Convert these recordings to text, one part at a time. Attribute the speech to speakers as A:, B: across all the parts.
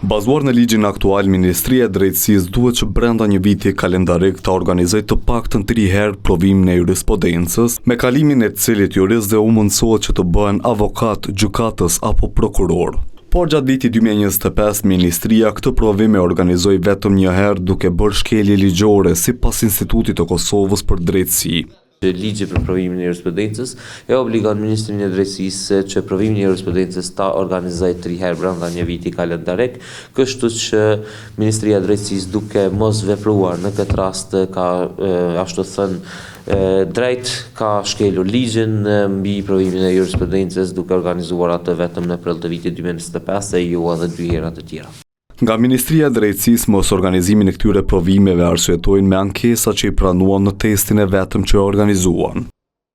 A: Bazuar në ligjin aktual, Ministria e Drejtësisë duhet që brenda një viti kalendarik ta organizojë të paktën 3 herë provimin e jurisprudencës, me kalimin e cilit juristëve u mundësohet që të bëhen avokat, gjykatës apo prokuror. Por gjatë vitit 2025, Ministria këtë provim e organizoi vetëm një herë duke bërë shkelje ligjore sipas Institutit të Kosovës për Drejtësi.
B: Ligji për provimin e jurisprudencës e obligon Ministrin e Drejtësisë që provimin e jurisprudencës ta organizojë 3 herë brenda një viti kalendarik, kështu që Ministria e Drejtësisë duke mos vepruar në këtë rast ka ashtu thënë drejt ka shkelur ligjin mbi provimin e jurisprudencës duke organizuar atë vetëm në prill të vitit 2025 e jo edhe 2 hera të tjera.
A: Nga Ministria e Drejtësisë mos organizimin e këtyre provimeve arsyetojnë me ankesa që i pranuan në testin e vetëm që organizuan.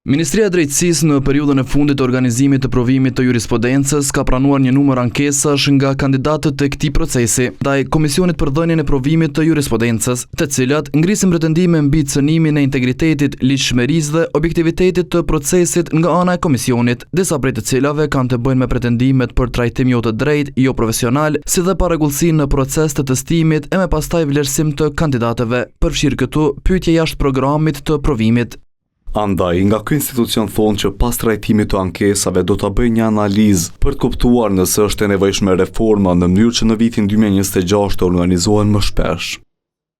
C: Ministria e Drejtësisë në periudhën e fundit të organizimit të provimit të jurisprudencës ka pranuar një numër ankesash nga kandidatët e këtij procesi ndaj Komisionit për dhënien e provimit të jurisprudencës, të cilat ngrisin pretendime mbi cënimin e integritetit, ligjshmërisë dhe objektivitetit të procesit nga ana e komisionit, disa prej të cilave kanë të bëjnë me pretendimet për trajtim jo të drejtë, jo profesional, si dhe parregullsi në proces të testimit e me pastaj vlerësim të kandidatëve, përfshirë këtu pyetje jashtë programit të provimit.
A: Andaj, nga ky institucion thonë që pas trajtimit të ankesave do ta bëjë një analizë për të kuptuar nëse është e nevojshme reforma në mënyrë që në vitin 2026 të organizohen më shpesh.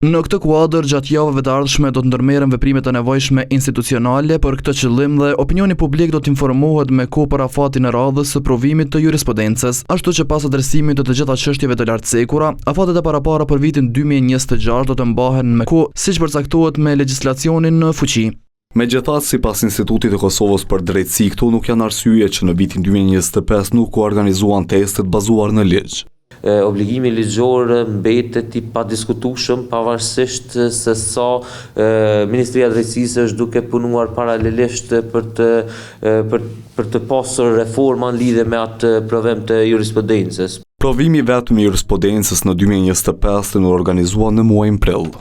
C: Në këtë kuadër, gjatë javëve të ardhshme do të ndërmerren veprimet e nevojshme institucionale për këtë qëllim dhe opinioni publik do të informohet me kohë për afatin e radhës së provimit të jurisprudencës, ashtu që pas adresimit të gjitha çështjeve të lartësekura, afatet e parapara për vitin 2026 do të mbahen me kohë siç përcaktohet me legjislacionin në fuqi.
A: Megjithatë, sipas Institutit të Kosovës për Drejtësi, këto nuk janë arsye që në vitin 2025 nuk u organizuan testet bazuar në ligj.
B: Obligimi ligjor mbetet i padiskutueshëm pavarësisht se sa Ministria e Drejtësisë është duke punuar paralelisht për të pasur reforma në lidhje me atë provim të jurisprudencës.
A: Provimi vetëm i jurisprudencës në 2025 u organizua në muajin prill.